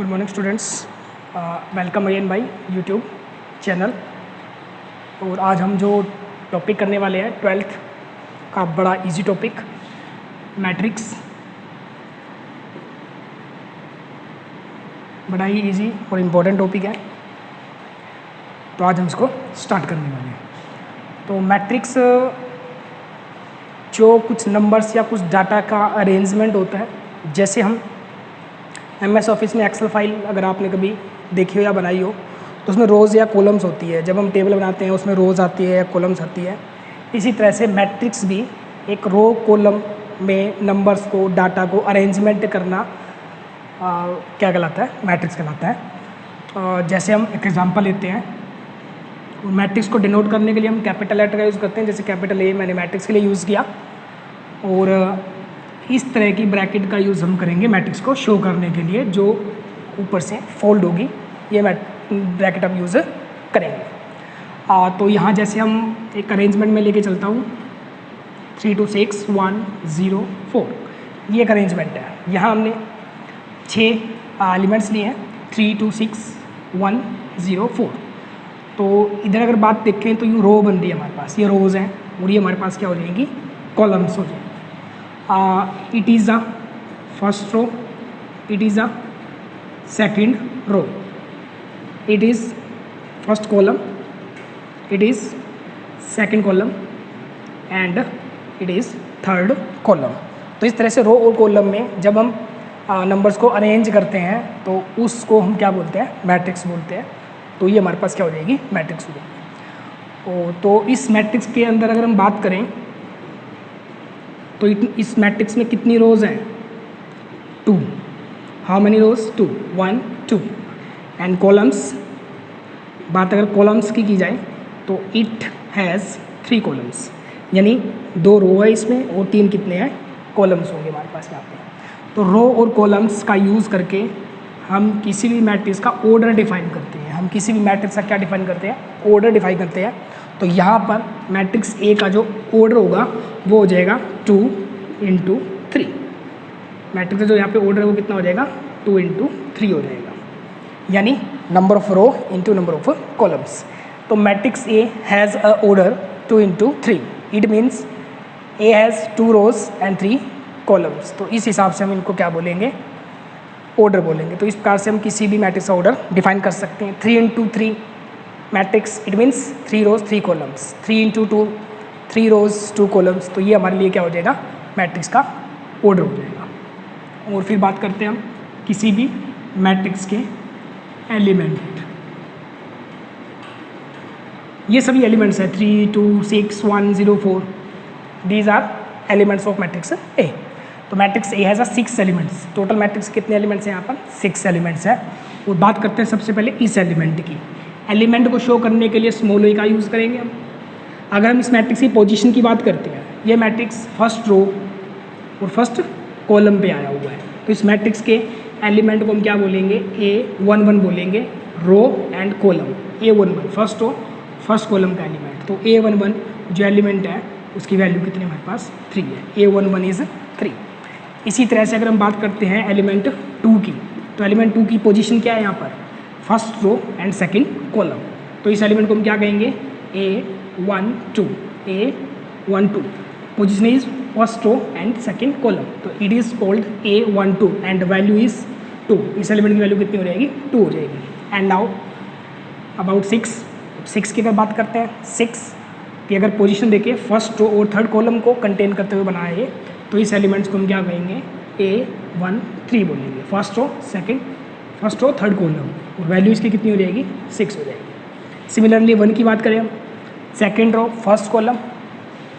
Good morning students, welcome again by YouTube channel. और आज हम जो टॉपिक करने वाले हैं 12th का बड़ा इजी टॉपिक मैट्रिक्स, बड़ा ही इजी और इम्पोर्टेंट टॉपिक है। तो आज हम इसको स्टार्ट करने वाले हैं। तो मैट्रिक्स जो कुछ नंबर्स या कुछ डाटा का अरेंजमेंट होता है, जैसे हम MS ऑफिस में एक्सेल फाइल अगर आपने कभी देखी हो या बनाई हो तो उसमें रोज़ या कॉलम्स होती है। जब हम टेबल बनाते हैं उसमें रोज़ आती है या कॉलम्स आती है। इसी तरह से मैट्रिक्स भी एक रो कॉलम में नंबर्स को, डाटा को अरेंजमेंट करना क्या कहलाता है? मैट्रिक्स कहलाता है। जैसे हम एक एग्जांपल लेते हैं, मैट्रिक्स को डिनोट करने के लिए हम कैपिटल लेटर का यूज़ करते हैं। जैसे कैपिटल A मैंने मैट्रिक्स के लिए यूज़ किया, और इस तरह की ब्रैकेट का यूज़ हम करेंगे मैट्रिक्स को शो करने के लिए, जो ऊपर से फोल्ड होगी। ये ब्रैकेट हम यूज़ करेंगे। तो यहाँ जैसे हम एक अरेंजमेंट में लेके चलता हूँ 3 2 6 1 0 4, ये एक अरेंजमेंट है। यहाँ हमने 6 एलिमेंट्स लिए हैं 3 2 6 1 0 4। तो इधर अगर बात देखें तो यूँ रो बन रही है हमारे पास, ये रोज़ हैं, और ये हमारे पास क्या हो जाएंगी? कॉलम्स हो जाएंगी। It is a first row, it is a second row, it is first column, it is second column and it is third column। तो इस तरह से रो और कॉलम में जब हम नंबर्स को अरेंज करते हैं तो उसको हम क्या बोलते हैं? मैट्रिक्स बोलते हैं। तो ये हमारे पास क्या हो जाएगी? मैट्रिक्स हो जाएगी। तो इस मैट्रिक्स के अंदर अगर हम बात करें तो इस मैट्रिक्स में कितनी रोज़ हैं? 2। How many rows? 2 1 2। And columns, बात अगर कॉलम्स की जाए तो इट हैज़ 3 कॉलम्स, यानी 2 रो है इसमें और 3 कितने हैं? कॉलम्स होंगे हमारे पास यहाँ पे। तो रो और कॉलम्स का यूज़ करके हम किसी भी मैट्रिक्स का ऑर्डर डिफाइन करते हैं। हम किसी भी मैट्रिक्स का क्या डिफाइन करते हैं? ऑर्डर डिफाइन करते हैं। तो यहाँ पर मैट्रिक्स A का जो ऑर्डर होगा वो हो जाएगा 2 × 3। मैट्रिक्स का जो यहाँ पे ऑर्डर है वो कितना हो जाएगा? 2 × 3 हो जाएगा, यानी number of row into number of columns. तो matrix A has a order 2 × 3। It means A has 2 rows and 3 columns. तो इस हिसाब से हम इनको क्या बोलेंगे? ऑर्डर बोलेंगे। तो इस प्रकार से हम किसी भी मैट्रिक्स का ऑर्डर डिफाइन कर सकते हैं। 3 × 3 matrix, it means 3 rows 3 columns. 3 × 2 3 rows 2 columns. तो ये हमारे लिए क्या हो जाएगा? मैट्रिक्स का ऑर्डर हो जाएगा। और फिर बात करते हैं हम किसी भी मैट्रिक्स के एलिमेंट। ये सभी एलिमेंट्स हैं 3 2 6 1 0 4। These are elements of matrix A। तो matrix A has 6 elements. Total matrix कितने एलिमेंट्स हैं यहाँ पर? 6 एलिमेंट्स हैं। और बात करते हैं सबसे पहले इस एलिमेंट की। एलिमेंट को शो करने के लिए स्मॉल a का यूज़ करेंगे हम। अगर हम इस मैट्रिक्स की पोजीशन की बात करते हैं, ये मैट्रिक्स फर्स्ट रो और फर्स्ट कॉलम पे आया हुआ है। तो इस मैट्रिक्स के एलिमेंट को हम क्या बोलेंगे? A11 बोलेंगे, row and column. A11 first row first column का एलिमेंट। तो A11 जो एलिमेंट है उसकी वैल्यू कितनी हमारे पास? 3 है। A11 is 3। इसी तरह से अगर हम बात करते हैं एलिमेंट 2 की, तो एलिमेंट 2 की पोजीशन क्या है यहाँ पर? First row and second column. तो इस एलिमेंट को हम क्या कहेंगे? A12 A12। Position is first row and second column. तो it is called A12 and value is 2। इस एलिमेंट की वैल्यू कितनी हो जाएगी? 2 हो जाएगी। एंड नाउ अबाउट 6 की अगर बात करते हैं, 6 की अगर पोजीशन देखिए फर्स्ट रो और थर्ड कॉलम को कंटेन करते हुए बनाया है, तो इस एलिमेंट्स को हम क्या कहेंगे? A13 बोलेंगे। फर्स्ट रो थर्ड कॉलम, और वैल्यू इसकी कितनी हो जाएगी? 6 हो जाएगी। सिमिलरली 1 की बात करें हम, सेकंड रो फर्स्ट कॉलम,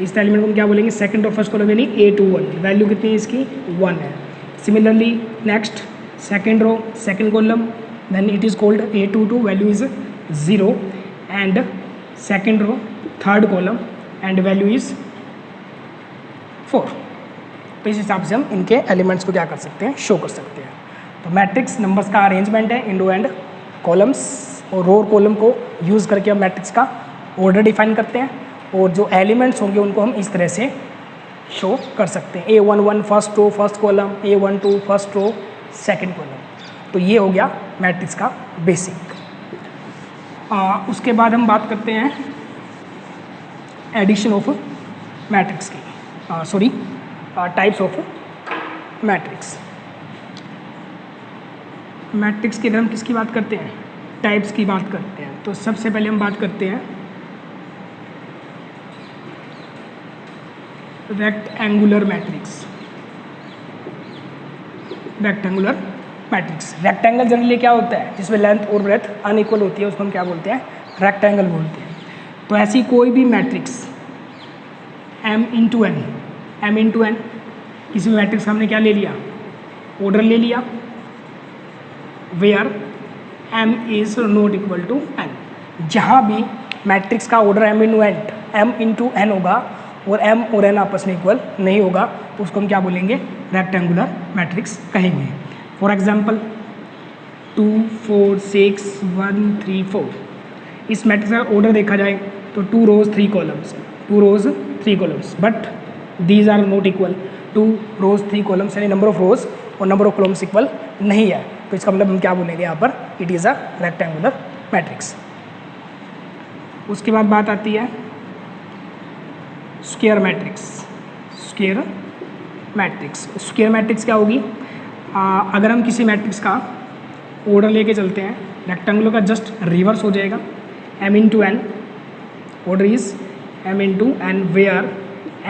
इस एलिमेंट को हम क्या बोलेंगे? सेकंड रो फर्स्ट कॉलम, यानी A21। वैल्यू कितनी है इसकी? 1 है। Similarly next second row second column, then it is called A22, value is 0। And second row third column and value is 4। तो इस हिसाब से हम इनके एलिमेंट्स को क्या कर सकते हैं? शो कर सकते हैं। तो मैट्रिक्स नंबर्स का अरेंजमेंट है इन रो एंड कॉलम्स, और रो और कॉलम को यूज़ करके हम मैट्रिक्स का ऑर्डर डिफाइन करते हैं, और जो एलिमेंट्स होंगे उनको हम इस तरह से शो कर सकते हैं। A11 first row first column, A12 first row second column. तो ये हो गया मैट्रिक्स का बेसिक। उसके बाद हम बात करते हैं एडिशन ऑफ मैट्रिक्स की, टाइप्स ऑफ मैट्रिक्स। मैट्रिक्स के अंदर हम किसकी बात करते हैं? टाइप्स की बात करते हैं। तो सबसे पहले हम बात करते हैं rectangular matrix. Rectangular matrix, rectangle generally क्या होता है? जिसमें लेंथ और ब्रेथ अनइक्वल होती है, उसको हम क्या बोलते हैं? रेक्टेंगल बोलते हैं। तो ऐसी कोई भी matrix m into n, m into n, किसी भी मैट्रिक्स का हमने क्या ले लिया? ऑर्डर ले लिया, where m is not equal to n। जहाँ भी मैट्रिक्स का ऑर्डर m इंटू एन होगा और m और n आपस में इक्वल नहीं होगा, तो उसको हम क्या बोलेंगे? रेक्टेंगुलर मैट्रिक्स कहेंगे। फॉर एग्जाम्पल 2 4 6 1 3 4, इस मैट्रिक्स का ऑर्डर देखा जाए तो 2 rows 3 columns, 2 rows 3 columns, but these are not equal. 2 rows 3 columns यानी नंबर ऑफ रोज और नंबर ऑफ कॉलम्स इक्वल नहीं है, तो इसका मतलब हम क्या बोलेंगे यहाँ पर? It is a rectangular matrix. उसके बाद बात आती है square matrix. Square matrix, square matrix क्या होगी? अगर हम किसी मैट्रिक्स का ऑर्डर लेके चलते हैं, रेक्टेंगुलर का जस्ट रिवर्स हो जाएगा, m into n, order is m into n, where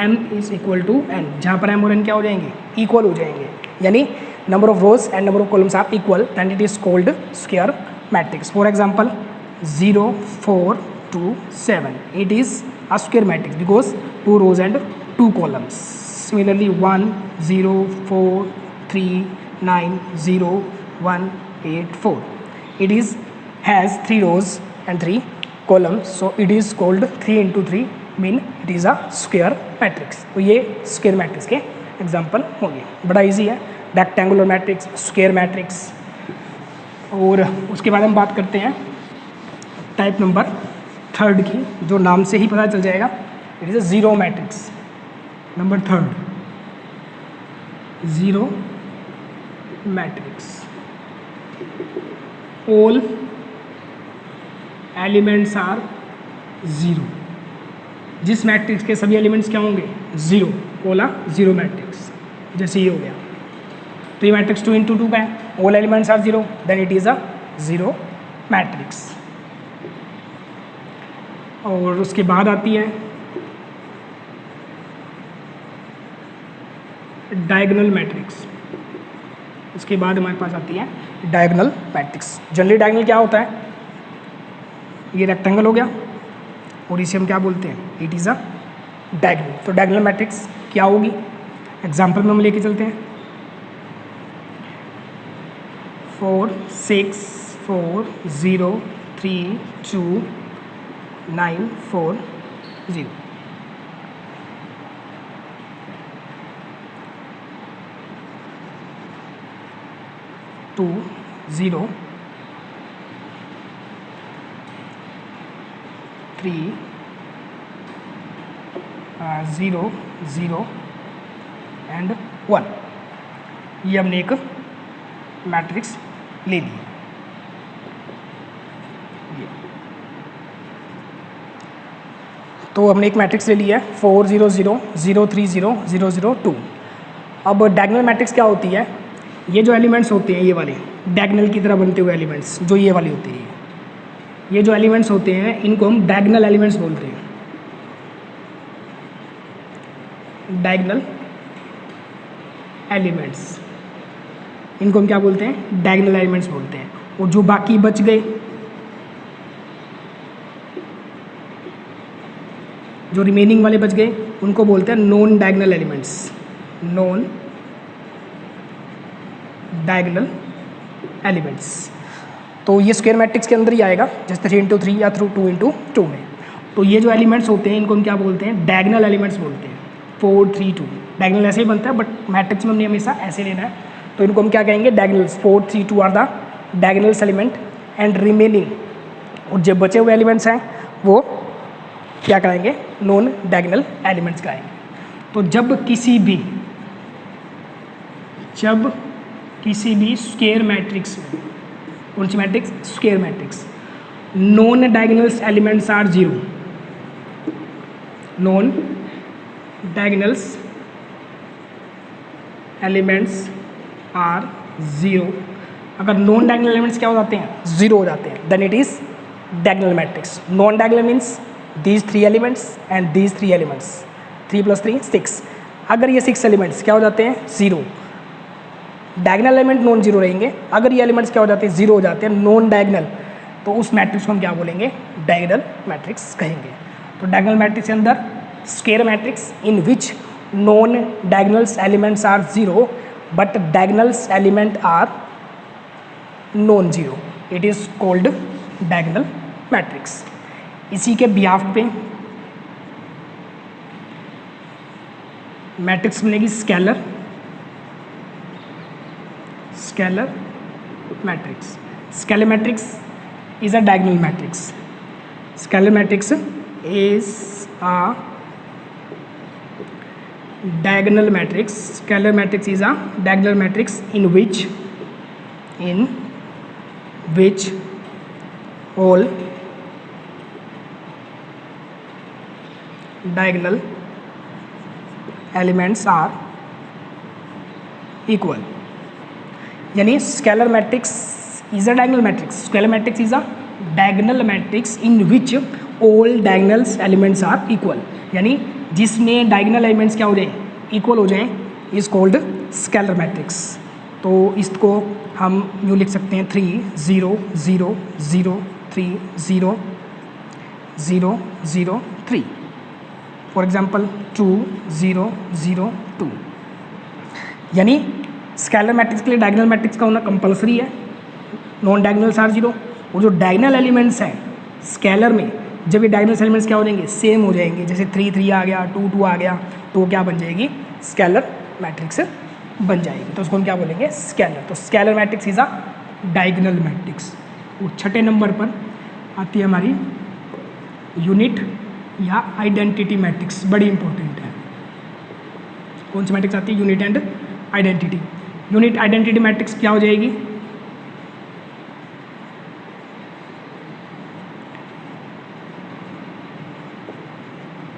m is equal to n, जहाँ पर m और n क्या हो जाएंगे? इक्वल हो जाएंगे, यानी number of rows and number of columns are equal, then it is called square matrix. For example 0 4 2 7, it is a square matrix because 2 rows and 2 columns. Similarly 1 0 4 3 9 0 1 8 4, it is has 3 rows and 3 columns, so it is called 3 into 3 mean it is a square matrix। तो ये square matrix के example होंगे। बड़ा easy है, rectangular matrix, square matrix. और उसके बाद हम बात करते हैं टाइप नंबर 3 की, जो नाम से ही पता चल जाएगा, it is a zero matrix. Number 3 zero matrix. All elements are zero, जिस मैट्रिक्स के सभी एलिमेंट्स क्या होंगे? ज़ीरो, बोला ज़ीरो मैट्रिक्स। जैसे ये हो गया, तो ये मैट्रिक्स 2 into 2 का है, all elements are zero, then it is a zero matrix. और उसके बाद आती है डायगोनल मैट्रिक्स। उसके बाद हमारे पास आती है डायगोनल मैट्रिक्स। जनरली डायगोनल क्या होता है? ये रेक्टेंगल हो गया और इसे हम क्या बोलते हैं? It is a diagonal. तो डायगोनल मैट्रिक्स क्या होगी? एग्जाम्पल में हम लेके चलते हैं 4 6 4 0 3 2 9 4 0। टू 0 3 0 0 एंड 1, ये हमने एक मैट्रिक्स ले ली। तो हमने एक मैट्रिक्स ले लिया है 4 0 0 0 3 0 0 0 2। अब डायगोनल मैट्रिक्स क्या होती है? ये जो एलिमेंट्स होते हैं, ये वाले डायगोनल की तरह बनते हुए एलिमेंट्स, जो ये वाली होती है, ये जो एलिमेंट्स होते हैं इनको हम डायगोनल एलिमेंट्स बोलते हैं। डायगोनल एलिमेंट्स, इनको हम क्या बोलते हैं? डायगोनल एलिमेंट्स बोलते हैं। और जो बाकी बच गए, जो रिमेनिंग वाले बच गए, उनको बोलते हैं non diagonal elements. Non diagonal elements. तो ये स्क्वायर मैट्रिक्स के अंदर ही आएगा, जैसे 3 into 3 या 2 into 2 में। तो ये जो एलिमेंट्स होते हैं इनको हम क्या बोलते हैं? डायगोनल एलिमेंट्स बोलते हैं। 4 3 2 डायगोनल ऐसे ही बनता है, बट मैट्रिक्स में हमने हमेशा ऐसे लेना है, तो इनको हम क्या कहेंगे? Diagonals. 4 3 2 are the diagonals element and remaining, और जो बचे हुए एलिमेंट्स हैं वो क्या कराएंगे? नॉन डायगोनल एलिमेंट्स कराएंगे। तो जब किसी भी स्क्वायर मैट्रिक्स में, कौन सी matrix? Square matrix, non diagonals elements are zero, non diagonals elements are zero. अगर नॉन डायगोनल एलिमेंट्स क्या हो जाते हैं? जीरो हो जाते हैं, then it is diagonal matrix. Non diagonal means these 3 elements and these 3 elements, 3 + 3 6। अगर ये 6 एलिमेंट्स क्या हो जाते हैं? Zero. Diagonal element non zero रहेंगे। अगर ये एलिमेंट्स क्या हो जाते हैं? जीरो हो जाते हैं, नॉन डायगोनल, तो उस मैट्रिक्स को हम क्या बोलेंगे? डायगोनल मैट्रिक्स कहेंगे। तो डायगोनल मैट्रिक्स के अंदर square matrix in which non diagonals elements are zero but diagonals element are non zero, it is called diagonal matrix. इसी के बिहाफ पे मैट्रिक्स बनेगी scalar matrix. Scalar matrix is a diagonal matrix. Scalar matrix is a diagonal matrix. Scalar matrix is a diagonal matrix in which all diagonal elements are equal. यानी scalar matrix is a diagonal matrix. Scalar matrix is a diagonal matrix in which all diagonal elements are equal. यानी जिसमें diagonal elements क्या हो जाए? Equal हो जाएं, is called scalar matrix. तो इसको हम यूँ लिख सकते हैं 3 0 0 0 3 0 0 0 3। For example 2 0 0 2। यानी स्केलर मैट्रिक्स के लिए डायगोनल मैट्रिक्स का होना कंपलसरी है। नॉन डायगोनल्स आर जीरो, और जो डायगोनल एलिमेंट्स हैं स्केलर में, जब ये डायगोनल एलिमेंट्स क्या हो जाएंगे? सेम हो जाएंगे। जैसे 3 3 आ गया, 2 2 आ गया, तो क्या बन जाएगी? स्केलर मैट्रिक्स बन जाएगी। तो उसको हम क्या बोलेंगे? स्केलर। तो scalar matrix is a diagonal matrix. और छठे नंबर पर आती है हमारी यूनिट या आइडेंटिटी मैट्रिक्स, बड़ी इंपॉर्टेंट है। कौन सी मैट्रिक्स आती है? Unit and identity. Unit identity matrix क्या हो जाएगी?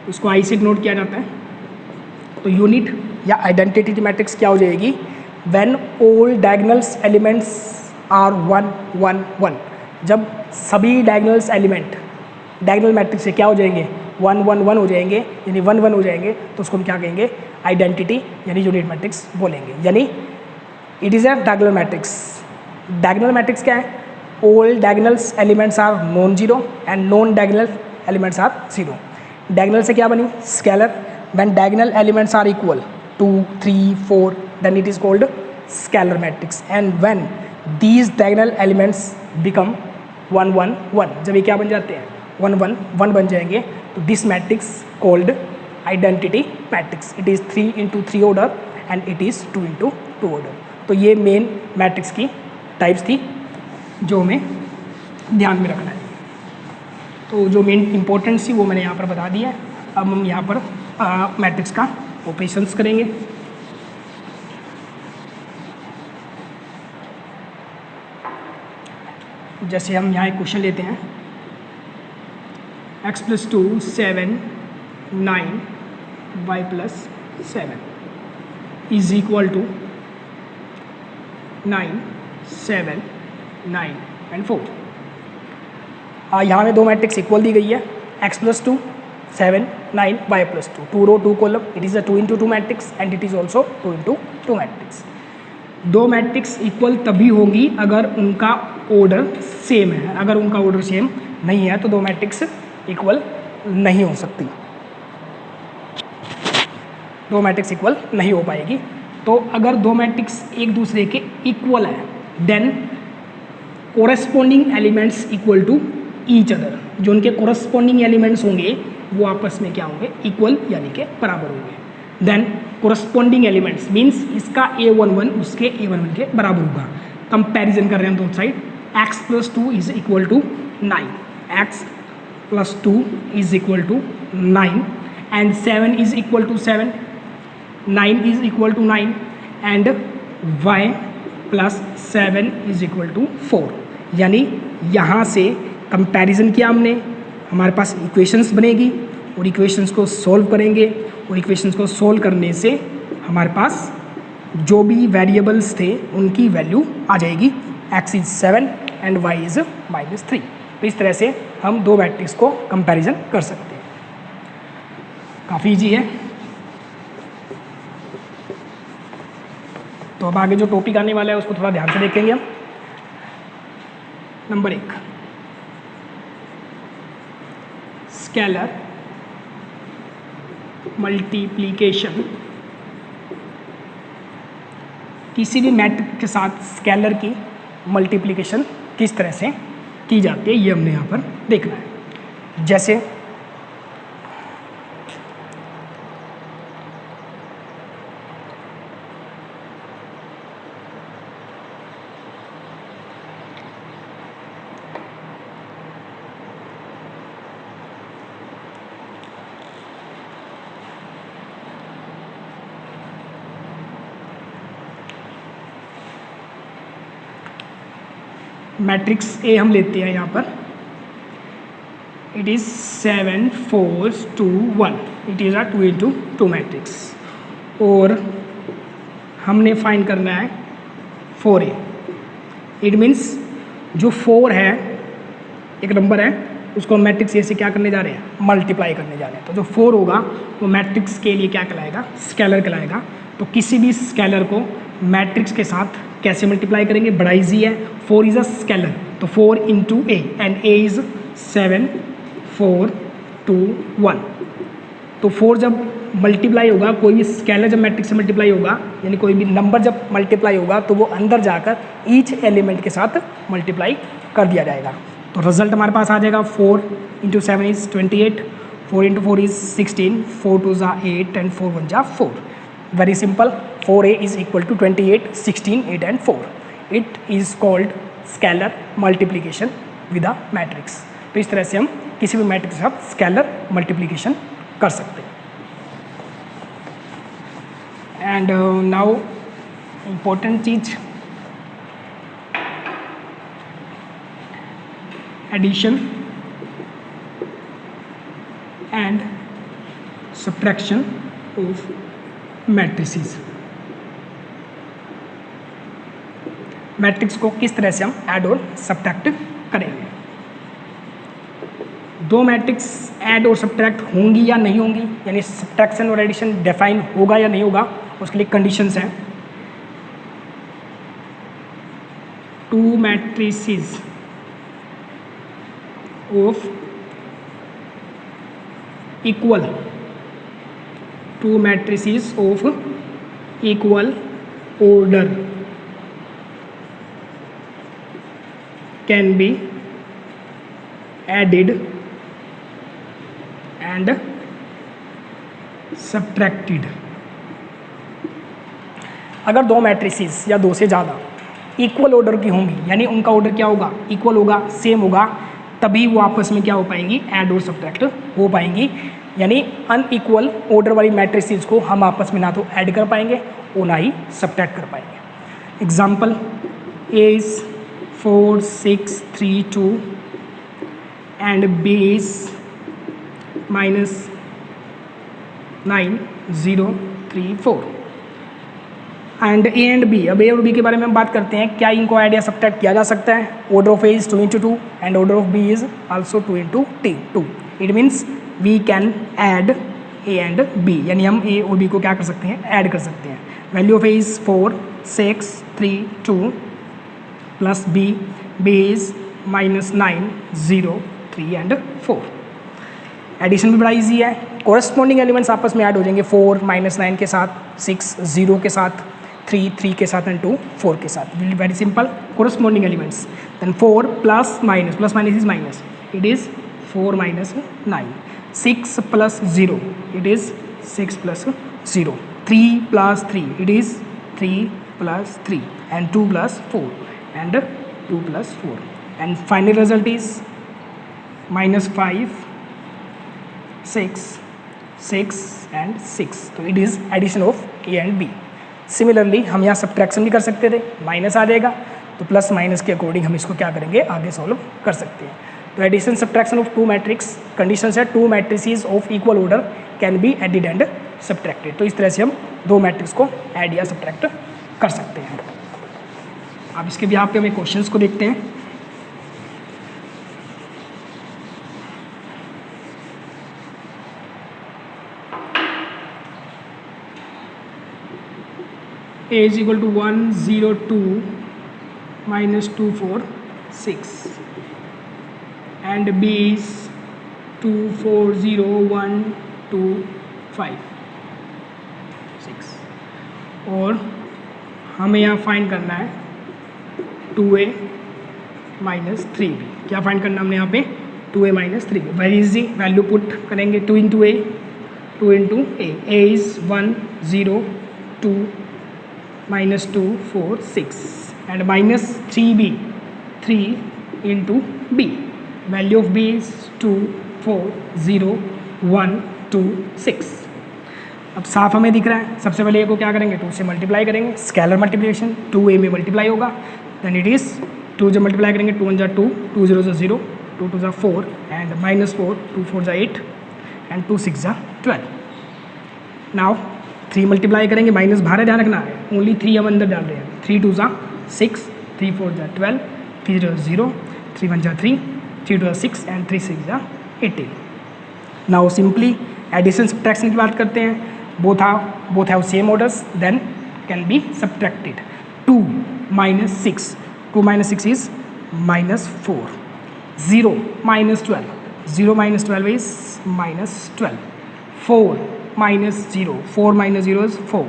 उसको आई से नोट किया जाता है। तो यूनिट या आइडेंटिटी मैट्रिक्स क्या हो जाएगी? When all diagonals elements are 1 1 1। जब सभी डायगोनल्स एलिमेंट डायगोनल मैट्रिक्स से क्या हो जाएंगे? 1 1 1 हो जाएंगे, यानी 1 1 हो जाएंगे, तो उसको हम क्या कहेंगे? आइडेंटिटी यानी यूनिट मैट्रिक्स बोलेंगे। यानी it is a diagonal matrix. Diagonal matrix क्या है? All diagonals elements are non zero and non diagonal elements are zero. Diagonal से क्या बनी? Scalar. When diagonal elements are equal 2 3 4 then it is called scalar matrix. And when these diagonal elements become 1 1 1, जब ये क्या बन जाते हैं? 1 1 1 बन जाएंगे, तो this matrix called identity matrix. It is 3 × 3 order and it is 2 × 2 order. तो ये मेन मैट्रिक्स की टाइप्स थी जो हमें ध्यान में रखना है। तो जो मेन इंपॉर्टेंस थी वो मैंने यहाँ पर बता दिया है। अब हम यहाँ पर मैट्रिक्स का ऑपरेशंस करेंगे। जैसे हम यहाँ एक क्वेश्चन लेते हैं, x + 2 7 9 y + 7 is equal to 9 7 9 and 4। यहाँ में दो मैट्रिक्स इक्वल दी गई है, x + 2 7 9 y + 2, 2 row 2 column. It is a 2 × 2 matrix and it is also 2 × 2 matrix. दो मैट्रिक्स इक्वल तभी होंगी अगर उनका ऑर्डर सेम है। अगर उनका ऑर्डर सेम नहीं है तो दो मैट्रिक्स इक्वल नहीं हो सकती, दो मैट्रिक्स इक्वल नहीं हो पाएगी। तो अगर दो मैट्रिक्स एक दूसरे के इक्वल है then corresponding elements equal to each other. जो उनके कोरेस्पॉन्डिंग एलिमेंट्स होंगे वो आपस में क्या होंगे? इक्वल यानी कि बराबर होंगे। देन कोरेस्पॉन्डिंग एलिमेंट्स मीन्स इसका a11 उसके a11 के बराबर होगा। कंपैरिजन कर रहे हैं दोनों side. x + 2 is equal to 9, x + 2 is equal to 9 and 7 is equal to 7, 9 is equal to 9 and y plus 7 is equal to 4। यानी यहाँ से कंपैरिजन किया हमने, हमारे पास इक्वेशंस बनेगी और इक्वेशंस को सॉल्व करेंगे और इक्वेशंस को सॉल्व करने से हमारे पास जो भी वेरिएबल्स थे उनकी वैल्यू आ जाएगी। x is 7 and y is -3। तो इस तरह से हम दो मैट्रिक्स को कंपैरिजन कर सकते हैं। काफ़ी ईजी है। तो अब आगे जो टॉपिक आने वाला है उसको थोड़ा ध्यान से देखेंगे हम। Number 1, scalar multiplication. किसी भी मैट्रिक्स के साथ स्केलर की मल्टीप्लिकेशन किस तरह से की जाती है ये हमने यहाँ पर देखना है। जैसे मैट्रिक्स ए हम लेते हैं यहाँ पर, it is 7 4 2 1, it is a 2x2 matrix. और हमने फाइंड करना है 4a। इट मीन्स जो 4 है, एक नंबर है, उसको मैट्रिक्स ए से क्या करने जा रहे हैं, मल्टीप्लाई करने जा रहे हैं। तो जो 4 होगा वो मैट्रिक्स के लिए क्या कहलाएगा, स्केलर कहलाएगा। तो किसी भी स्केलर को मैट्रिक्स के साथ कैसे मल्टीप्लाई करेंगे, बड़ा ईजी है। 4 इज़ अ स्केलर, तो 4 into A and A is 7 4 2 1। तो 4 जब मल्टीप्लाई होगा, कोई भी स्केलर जब मैट्रिक्स से मल्टीप्लाई होगा, यानी कोई भी नंबर जब मल्टीप्लाई होगा तो वो अंदर जाकर ईच एलिमेंट के साथ मल्टीप्लाई कर दिया जाएगा। तो रिजल्ट हमारे पास आ जाएगा 4 इंटू 7 इज़ 28, 4 इंटू 4 इज़ 16, 4 2 ज़ा 8 एंड 4 1 ज़ा 4। Very simple, 4a is equal to 28, 16, 8 and 4. It is called scalar multiplication with a matrix. तो इस तरह से हम किसी भी मैट्रिक्स के साथ स्केलर मल्टीप्लिकेशन कर सकते हैं। एंड नाउ इम्पोर्टेंट चीज, addition and subtraction of matrices. Matrix को किस तरह से हम ऐड और सब्ट्रैक्ट करेंगे। दो मैट्रिक्स ऐड और सब्ट्रैक्ट होंगी या नहीं होंगी, यानी सब्ट्रैक्शन और एडिशन डिफाइन होगा या नहीं होगा, उसके लिए कंडीशंस हैं। To matrices of equal, two matrices of equal order can be added and subtracted। अगर दो मैट्रिसेस या दो से ज़्यादा इक्वल ऑर्डर की होंगी, यानी उनका ऑर्डर क्या होगा, इक्वल होगा, सेम होगा, तभी वो आपस में क्या हो पाएंगी, ऐड और सब्ट्रैक्ट हो पाएंगी। यानी अनइक्वल ऑर्डर वाली मैट्रिसेस को हम आपस में ना तो ऐड कर पाएंगे और ना ही सब्ट्रैक्ट कर पाएंगे। Example, A is 4 6 3 2 and B is -9 0 3 4 and A and B. अब ए और बी के बारे में हम बात करते हैं, क्या इनको ऐड या सब्ट्रैक्ट किया जा सकता है। Order of A is 2 × 2 and order of B is also 2 × 2। It means we can add A and B, यानी हम ए और बी को क्या कर सकते हैं, ऐड कर सकते हैं। Value of A is 4 6 3 2 plus B is -9 0 3 and 4। Addition भी बड़ा ईजी है, कोरस्पॉन्डिंग एलिमेंट्स आपस में ऐड हो जाएंगे। 4 -9 के साथ, 6 0 के साथ, 3 3 के साथ एंड 2 4 के साथ। Very simple, corresponding elements. Then 4 plus minus is minus, it is 4 - 9। 6 + 0, it is 6 + 0. 3 + 3, it is 3 + 3 and 2 + 4 and 2 + 4 and final result is -5 6 6 and 6. So it is addition of A and B. Similarly हम यहाँ subtraction भी कर सकते थे, minus आ जाएगा, तो plus minus के according हम इसको क्या करेंगे, आगे सॉल्व कर सकते हैं। तो addition subtraction of two matrix, condition है two matrices of equal order can be added and subtracted. तो इस तरह से हम दो मैट्रिक्स को ऐड या सब्ट्रैक्ट कर सकते हैं। अब इसके भी यहाँ पे हमें क्वेश्चंस को देखते हैं। A is equal to 1 0 2 minus 2 4 6 and B is 2 4 0 1 2 5 6 और हमें यहाँ फाइंड करना है 2A माइनस 3B। क्या फाइंड करना हमने यहाँ पे 2A minus 3B। Very easy, value put करेंगे 2 into A, 2 into A। A is 1 0 2 minus 2 4 6 and minus 3B 3 into B। value of B is 2 4 0 1 2 6। अब साफ हमें दिख रहा है, सबसे पहले ए को क्या करेंगे 2 से मल्टीप्लाई करेंगे, स्केलर मल्टीप्लिकेशन 2A में मल्टीप्लाई होगा, देन इट इज़ 2 जब मल्टीप्लाई करेंगे 2 1 जा 2 2 0 जा 0 2 2 जा 4 एंड माइनस 4 2 4 जा 8 एंड 2 6 जा 12। नाउ 3 मल्टीप्लाई करेंगे, माइनस बाहर ध्यान रखना है, ओनली 3 हम अंदर डाल रहे हैं। 3 2 जा 6 3 4 जा 12 3 0 0 3 1 जा 3 3 2 जा 6 एंड 3 6 जा 18। नाउ सिंपली एडिशन सब्ट्रैक्शन की बात करते हैं। Both have same orders then can be subtracted. 2 minus 6 2 minus 6 is minus 4 0 minus 12 0 minus 12 is minus 12 4 minus 0 4 minus 0 is 4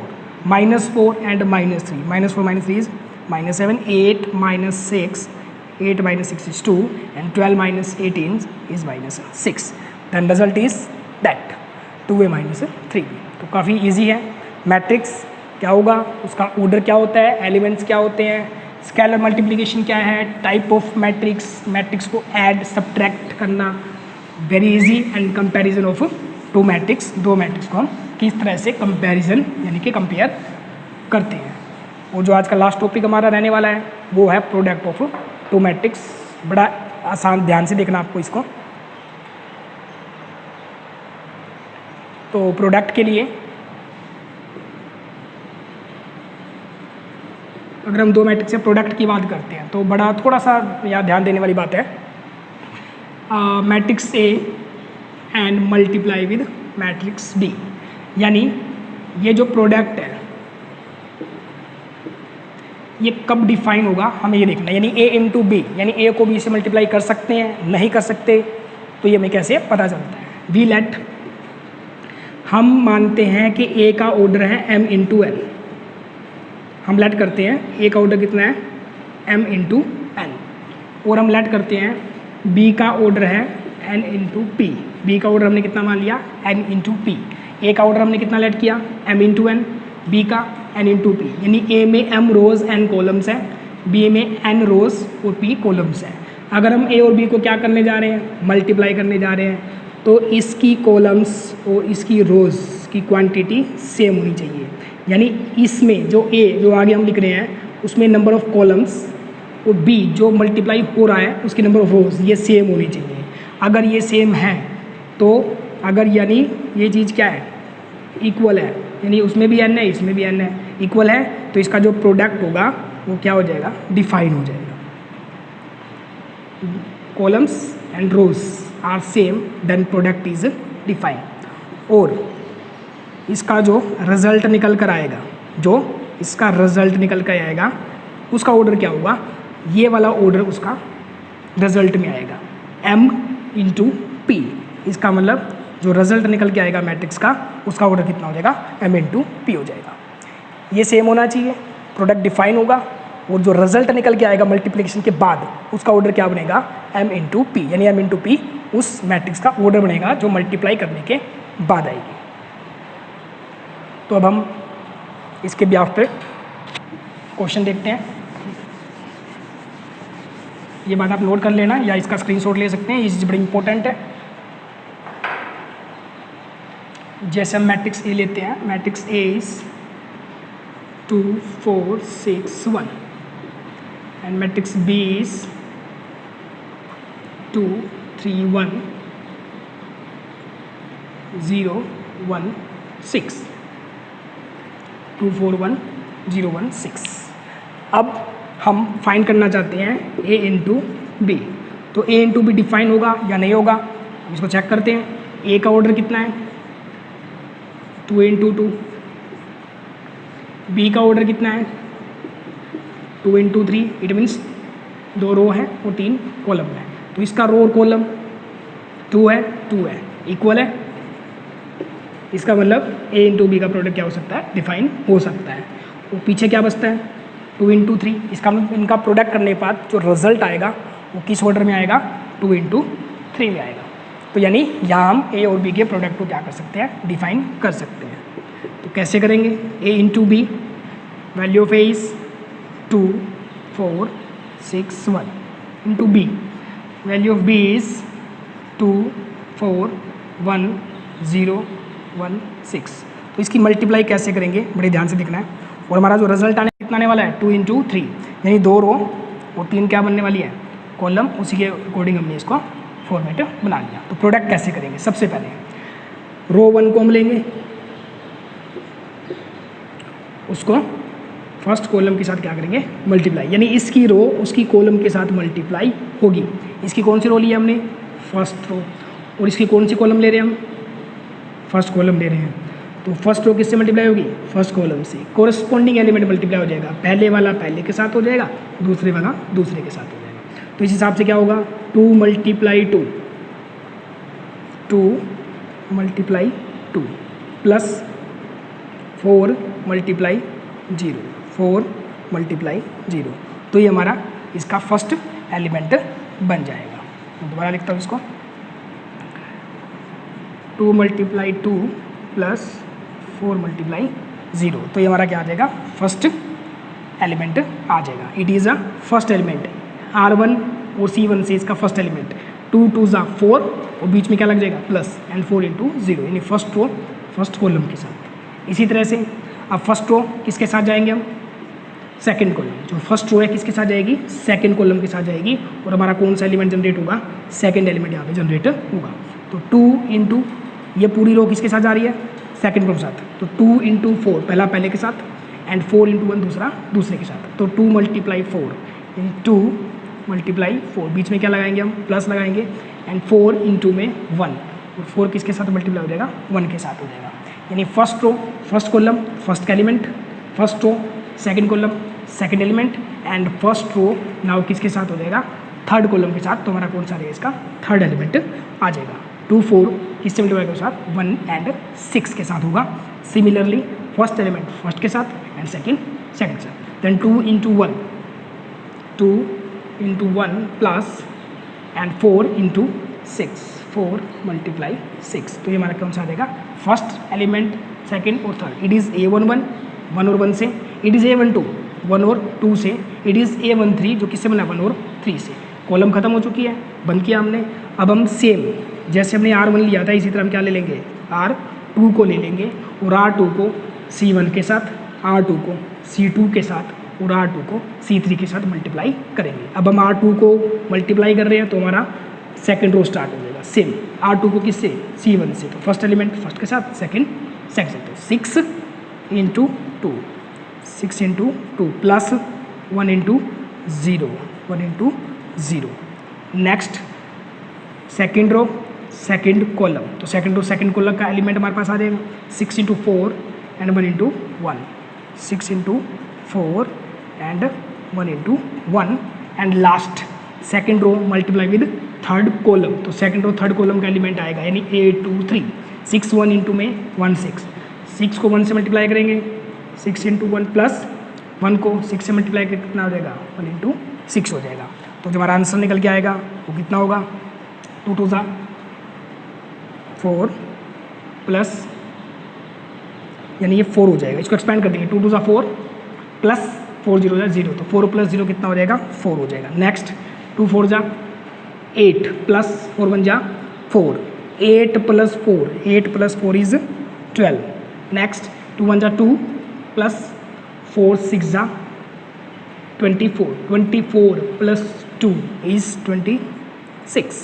minus 4 and minus 3 minus 4 minus 3 is minus 7 8 minus 6 8 minus 6 is 2 and 12 minus 18 is minus 6। then result is that 2A minus 3B। तो काफ़ी easy है। Matrix क्या होगा, उसका order क्या होता है, elements क्या होते हैं, स्केलर मल्टीप्लिकेशन क्या है, टाइप ऑफ मैट्रिक्स, मैट्रिक्स को ऐड सब्ट्रैक्ट करना, very easy and comparison of two matrix, दो मैट्रिक्स को हम किस तरह से कंपैरिजन यानी कि कंपेयर करते हैं। और जो आज का लास्ट टॉपिक हमारा रहने वाला है वो है प्रोडक्ट ऑफ टू मैट्रिक्स। बड़ा आसान, ध्यान से देखना आपको इसको। तो प्रोडक्ट के लिए अगर हम दो मैट्रिक्स से प्रोडक्ट की बात करते हैं तो बड़ा थोड़ा सा यहाँ ध्यान देने वाली बात है। Matrix A and multiply with matrix B, यानी ये जो प्रोडक्ट है ये कब डिफाइन होगा हमें ये देखना है। यानी ए इंटू बी, यानी ए को बी से मल्टीप्लाई कर सकते हैं, नहीं कर सकते, तो ये हमें कैसे पता चलता है। वी लेट, हम मानते हैं कि ए का ऑर्डर है m इंटू एल। हम लेट करते हैं ए का ऑर्डर कितना है m इंटू एन, और हम लेट करते हैं b का ऑर्डर है n इंटू पी। बी का ऑर्डर हमने कितना मान लिया n इंटू पी। ए का ऑर्डर हमने कितना लेट किया m इंटू एन, बी का n इंटू पी। यानी ए में m रोज n कॉलम्स है, बी में n रोज और p कॉलम्स है। अगर हम ए और बी को क्या करने जा रहे हैं, मल्टीप्लाई करने जा रहे हैं, तो इसकी कॉलम्स और इसकी रोज़ की क्वांटिटी सेम होनी चाहिए। यानी इसमें जो ए जो आगे हम लिख रहे हैं उसमें नंबर ऑफ कॉलम्स और बी जो मल्टीप्लाई हो रहा है उसकी नंबर ऑफ रोज़ ये सेम होनी चाहिए। अगर ये सेम है तो अगर यानी ये चीज़ क्या है इक्वल है, यानी उसमें भी n है इसमें भी n है, इक्वल है, तो इसका जो प्रोडक्ट होगा वो क्या हो जाएगा, डिफाइन हो जाएगा। Columns and rows are same then product is define. और इसका जो रिजल्ट निकल कर आएगा, जो इसका रिजल्ट निकल कर आएगा उसका ऑर्डर क्या होगा, ये वाला ऑर्डर उसका रिजल्ट में आएगा m इंटू पी। इसका मतलब जो रिजल्ट निकल के आएगा मैट्रिक्स का उसका ऑर्डर कितना हो जाएगा m इंटू पी हो जाएगा। ये सेम होना चाहिए, प्रोडक्ट डिफाइन होगा, और जो रिजल्ट निकल के आएगा मल्टीप्लिकेशन के बाद उसका ऑर्डर क्या बनेगा m इंटू पी। यानी m इंटू पी उस मैट्रिक्स का ऑर्डर बनेगा जो मल्टीप्लाई करने के बाद आएगी। तो अब हम इसके ब्याफ पे क्वेश्चन देखते हैं। ये बात आप नोट कर लेना या इसका स्क्रीनशॉट ले सकते हैं, ये चीज़ बड़ी इंपॉर्टेंट है। जैसे हम मैट्रिक्स ए लेते हैं, matrix A is 2 4 6 1 and matrix B is 2 3 1 0 1 6 2 4 1 0 1 6। अब हम फाइंड करना चाहते हैं A इंटू बी, तो A इंटू बी डिफाइन होगा या नहीं होगा, हम इसको चेक करते हैं। A का ऑर्डर कितना है 2 इंटू 2, B का ऑर्डर कितना है 2 इंटू 3, इट मीन्स 2 रो है और 3 कॉलम है, तो इसका रो और कॉलम 2 है इक्वल है, इसका मतलब A इंटू बी का प्रोडक्ट क्या हो सकता है, डिफाइन हो सकता है। वो पीछे क्या बचता है 2 इंटू 3, इसका मतलब इनका प्रोडक्ट करने के बाद जो रिजल्ट आएगा वो किस ऑर्डर में आएगा 2 इंटू 3 में आएगा। तो यानी यहाँ हम A और B के प्रोडक्ट को क्या कर सकते हैं, डिफाइन कर सकते हैं। तो कैसे करेंगे, A into B, value of A is 2 4 6 1 into B, value of B is 2 4 1 0 1 6। तो इसकी मल्टीप्लाई कैसे करेंगे बड़े ध्यान से देखना है। और हमारा जो रिजल्ट कितना आने वाला है 2 इंटू 3, यानी 2 रो और 3 क्या बनने वाली है कॉलम, उसी के अकॉर्डिंग हमने इसको फॉर्मेट बना लिया। तो प्रोडक्ट कैसे करेंगे, सबसे पहले रो 1 को हम लेंगे, उसको फर्स्ट कॉलम के साथ क्या करेंगे मल्टीप्लाई, यानी इसकी रो उसकी कॉलम के साथ मल्टीप्लाई होगी। इसकी कौन सी रो ली है हमने, फर्स्ट रो, और इसकी कौन सी कॉलम ले रहे हैं हम, फर्स्ट कॉलम ले रहे हैं। तो फर्स्ट रो किससे मल्टीप्लाई होगी, फर्स्ट कॉलम से, कोरस्पॉन्डिंग एलिमेंट मल्टीप्लाई हो जाएगा, पहले वाला पहले के साथ हो जाएगा, दूसरे वाला दूसरे के साथ हो जाएगा। तो इस हिसाब से क्या होगा 2 multiply 2 2 multiply 2 plus 4 multiply 0 4 multiply 0, तो ये हमारा इसका फर्स्ट एलिमेंट बन जाएगा। मैं दोबारा लिखता हूँ इसको, 2 मल्टीप्लाई 2 प्लस 4 मल्टीप्लाई 0, तो ये हमारा क्या आ जाएगा फर्स्ट एलिमेंट आ जाएगा। It is a first element, R1 और C1 से इसका फर्स्ट एलिमेंट, 2 2 ज़ा 4 और बीच में क्या लग जाएगा प्लस एंड 4 इंटू 0, यानी फर्स्ट रो फर्स्ट कॉलम के साथ। इसी तरह से अब फर्स्ट रो किसके साथ जाएंगे हम, सेकंड कॉलम, जो फर्स्ट रो है किसके साथ जाएगी सेकंड कॉलम के साथ जाएगी, और हमारा कौन सा एलिमेंट जनरेट होगा, सेकंड एलिमेंट यहाँ पे जनरेट होगा। तो 2 इंटू ये पूरी रो किसके साथ जा रही है, सेकंड रो के साथ, तो 2 इंटू 4 पहला पहले के साथ एंड 4 इंटू 1 दूसरा दूसरे के साथ, तो 2 मल्टीप्लाई 4 यानी 2 मल्टीप्लाई 4, बीच में क्या लगाएंगे हम प्लस लगाएंगे, एंड 4 इंटू में 1, और 4 किसके साथ मल्टीप्लाई हो जाएगा 1 के साथ हो जाएगा। यानी first row first column first element, first row second column second element, and first row now किसके साथ हो जाएगा थर्ड कॉलम के साथ, तो हमारा कौन सा रहेगा इसका थर्ड एलिमेंट आ जाएगा। 2 4 किससे मल्टीप्लाई के साथ 1 एंड 6 के साथ होगा। सिमिलरली फर्स्ट एलिमेंट फर्स्ट के साथ एंड सेकंड सेकंड के साथ, then 2 into 1 plus and 4 into 6 4 multiply 6, तो ये हमारा कौन सा आ जाएगा फर्स्ट एलिमेंट सेकंड और थर्ड। इट इज़ A11 1 और 1 से, इट इज़ A12 1 और 2 से, इट इज़ A13 जो किससे बना 1 और 3 से। कॉलम खत्म हो चुकी है, बंद किया हमने। अब हम सेम जैसे हमने R1 लिया था इसी तरह हम क्या ले लेंगे R2 को ले लेंगे, और R2 को C1 के साथ, R2 को C2 के साथ और R2 को C3 के साथ मल्टीप्लाई करेंगे। अब हम R2 को मल्टीप्लाई कर रहे हैं तो हमारा सेकंड रो स्टार्ट हो जाएगा सेम, R2 को किससे C1 से, तो फर्स्ट एलिमेंट फर्स्ट के साथ सेकंड सेकंड से, तो 6 into 2 6 into 2 plus 1 into 0 1 into 0। Next second row second column, तो सेकेंड रो सेकेंड कॉलम का एलिमेंट हमारे पास आ जाएगा 6 into 4 and 1 into 1 6 into 4 and 1 into 1, and last second row multiply with third column, तो second row third column का element आएगा यानी 8 2 3 6 1 इंटू में 1 6 6 को 1 से मल्टीप्लाई करेंगे 6 इंटू 1 प्लस 1 को 6 से मल्टीप्लाई करके कितना हो जाएगा 1 इंटू 6 हो जाएगा। तो जो हमारा आंसर निकल के आएगा वो कितना होगा 2 2 4 प्लस, यानी ये 4 हो जाएगा, इसको एक्सपेंड कर देंगे 2 2 4 प्लस 4 0 0, तो 4 प्लस 0 कितना हो जाएगा 4 हो जाएगा। Next 2 4 8 plus 4 1 4 8 plus 4 8 plus 4 is 12। Next 2 1 2 plus 4 6 जा 24, 24 प्लस 2 इज 26,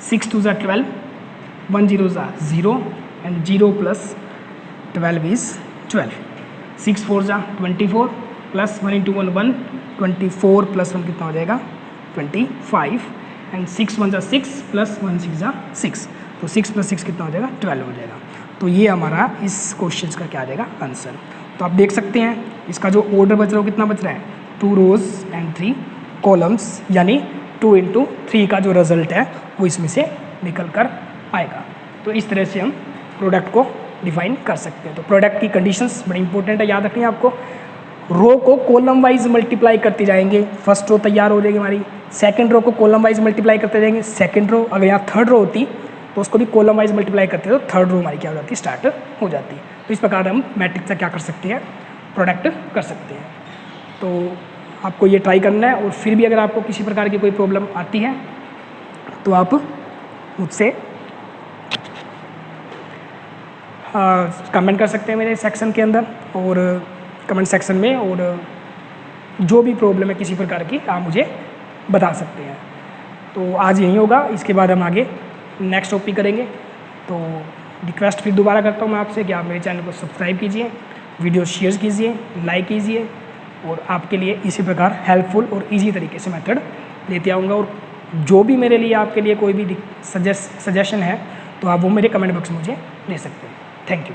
6 2 जा 12, 1 0 जा 0 एंड 0 प्लस 12 इज 12, 6 4 जा 24 प्लस 1 इंटू 1 1, 24 प्लस 1 कितना हो जाएगा 25 एंड 6 1 जा 6 प्लस 1 6 जा 6, तो 6 प्लस 6 कितना हो जाएगा 12 हो जाएगा। तो ये हमारा इस क्वेश्चन का क्या आ जाएगा आंसर। तो आप देख सकते हैं इसका जो ऑर्डर बच रहा है वो कितना बच रहा है 2 रोज एंड 3 कॉलम्स, यानी 2 इंटू 3 का जो रिजल्ट है वो इसमें से निकल कर आएगा। तो इस तरह से हम प्रोडक्ट को डिफाइन कर सकते हैं। तो प्रोडक्ट की कंडीशंस बड़ी इंपॉर्टेंट है, याद रखनी है आपको। रो को कॉलम वाइज मल्टीप्लाई करते जाएंगे, फर्स्ट रो तैयार हो जाएगी हमारी, सेकंड रो को कॉलम वाइज मल्टीप्लाई करते जाएंगे, सेकंड रो अगर यहाँ थर्ड रो होती तो उसको भी कॉलम वाइज मल्टीप्लाई करते तो थर्ड रो हमारी क्या हो जाती है स्टार्ट हो जाती है। तो इस प्रकार हम मैट्रिक्स का क्या कर सकते हैं प्रोडक्ट कर सकते हैं। तो आपको ये ट्राई करना है, और फिर भी अगर आपको किसी प्रकार की कोई प्रॉब्लम आती है तो आप मुझसे कमेंट कर सकते हैं मेरे सेक्शन के अंदर, और कमेंट सेक्शन में, और जो भी प्रॉब्लम है किसी प्रकार की आप मुझे बता सकते हैं। तो आज यही होगा, इसके बाद हम आगे नेक्स्ट टॉपिक करेंगे। तो रिक्वेस्ट फिर दोबारा करता हूँ मैं आपसे कि आप मेरे चैनल को सब्सक्राइब कीजिए, वीडियो शेयर कीजिए, लाइक कीजिए, और आपके लिए इसी प्रकार हेल्पफुल और इजी तरीके से मेथड लेते आऊँगा। और जो भी मेरे लिए आपके लिए कोई भी सजेशन है तो आप वो मेरे कमेंट बॉक्स में मुझे दे सकते हैं। Thank you.